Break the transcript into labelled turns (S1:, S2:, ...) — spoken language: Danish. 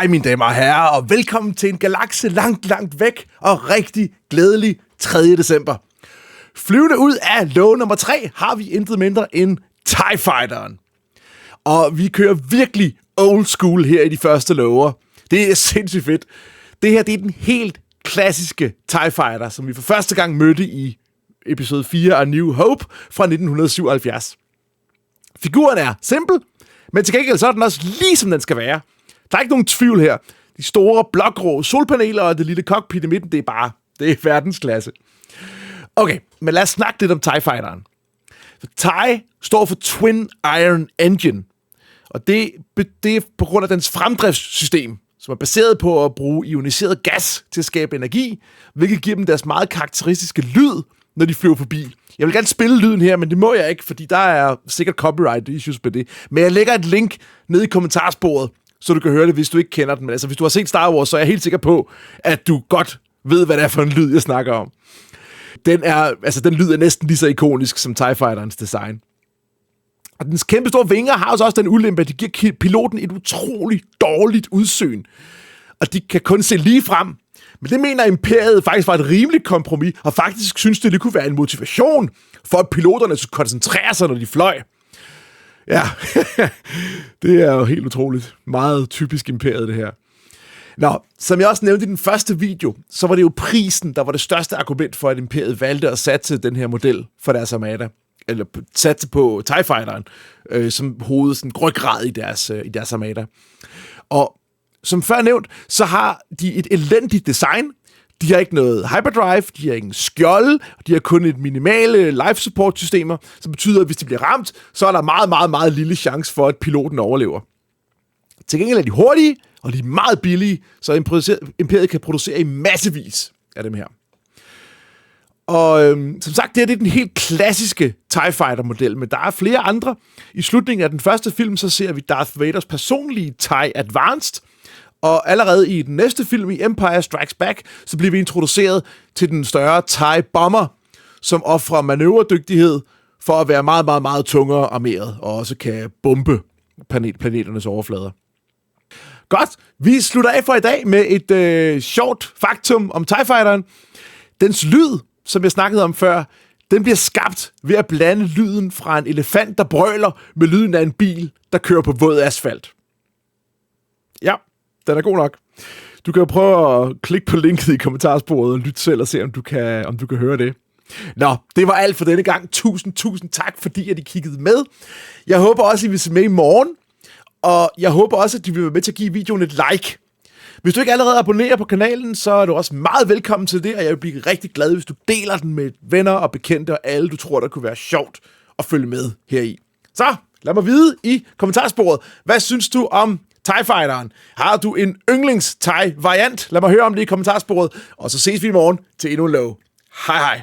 S1: Hej mine damer og herrer, og velkommen til en galakse langt, langt væk og rigtig glædelig 3. december. Flyvende ud af låge nummer 3 har vi intet mindre end TIE Fighteren. Og vi kører virkelig old school her i de første låger. Det er sindssygt fedt. Det her det er den helt klassiske TIE Fighter, som vi for første gang mødte i episode 4 af New Hope fra 1977. Figuren er simpel, men til gengæld så er den også lige som den skal være. Der er ikke nogen tvivl her. De store blågrå solpaneler og det lille cockpit i midten, det er verdensklasse. Okay, men lad os snakke lidt om TIE Fighteren. TIE står for Twin Iron Engine, og det er på grund af dens fremdriftssystem, som er baseret på at bruge ioniseret gas til at skabe energi, hvilket giver dem deres meget karakteristiske lyd, når de flyver forbi. Jeg vil gerne spille lyden her, men det må jeg ikke, fordi der er sikkert copyright issues med det. Men jeg lægger et link ned i kommentarsporet, så du kan høre det, hvis du ikke kender den. Men altså, hvis du har set Star Wars, så er jeg helt sikker på, at du godt ved, hvad det er for en lyd, jeg snakker om. Den lyd er næsten lige så ikonisk som TIE Fighterens design. Og dens kæmpe store vinger har også den ulempe, at de giver piloten et utroligt dårligt udsyn. Og de kan kun se lige frem. Men det mener Imperiet faktisk var et rimeligt kompromis, og faktisk synes det kunne være en motivation for, at piloterne skulle koncentrere sig, når de fløj. Ja, det er jo helt utroligt. Meget typisk Imperiet, det her. Nå, som jeg også nævnte i den første video, så var det jo prisen, der var det største argument for, at Imperiet valgte at satse den her model for deres armada. Eller satse på TIE Fighteren, som sådan ryggrad i deres armada. Og som før nævnt, så har de et elendigt design. De har ikke noget hyperdrive, de har ingen skjolde, de har kun et minimale life support systemer, som betyder, at hvis de bliver ramt, så er der meget, meget, meget lille chance for, at piloten overlever. Til gengæld er de hurtige, og de er meget billige, så Imperiet kan producere i massevis af dem her. Og som sagt, det er den helt klassiske TIE Fighter-model, men der er flere andre. I slutningen af den første film, så ser vi Darth Vaders personlige TIE Advanced, og allerede i den næste film, i Empire Strikes Back, så bliver vi introduceret til den større TIE Bomber, som offrer manøvredygtighed for at være meget, meget, meget tungere armeret, og også kan bombe planeternes overflader. Godt, vi slutter af for i dag med et sjovt faktum om TIE Fighteren. Dens lyd, som jeg snakkede om før, den bliver skabt ved at blande lyden fra en elefant, der brøler, med lyden af en bil, der kører på våd asfalt. Ja, den er god nok. Du kan jo prøve at klikke på linket i kommentarsporet og lytte selv og se, om du kan høre det. Nå, det var alt for denne gang. Tusind tak, fordi I kiggede med. Jeg håber også, I vil se med i morgen. Og jeg håber også, at de vil være med til at give videoen et like. Hvis du ikke allerede abonnerer på kanalen, så er du også meget velkommen til det, og jeg vil blive rigtig glad, hvis du deler den med venner og bekendte og alle, du tror, der kunne være sjovt at følge med heri. Så lad mig vide i kommentarsporet, hvad synes du om TIE Fighteren? Har du en yndlings-TIE variant? Lad mig høre om det i kommentarsporet, og så ses vi i morgen til endnu en lov. Hej hej!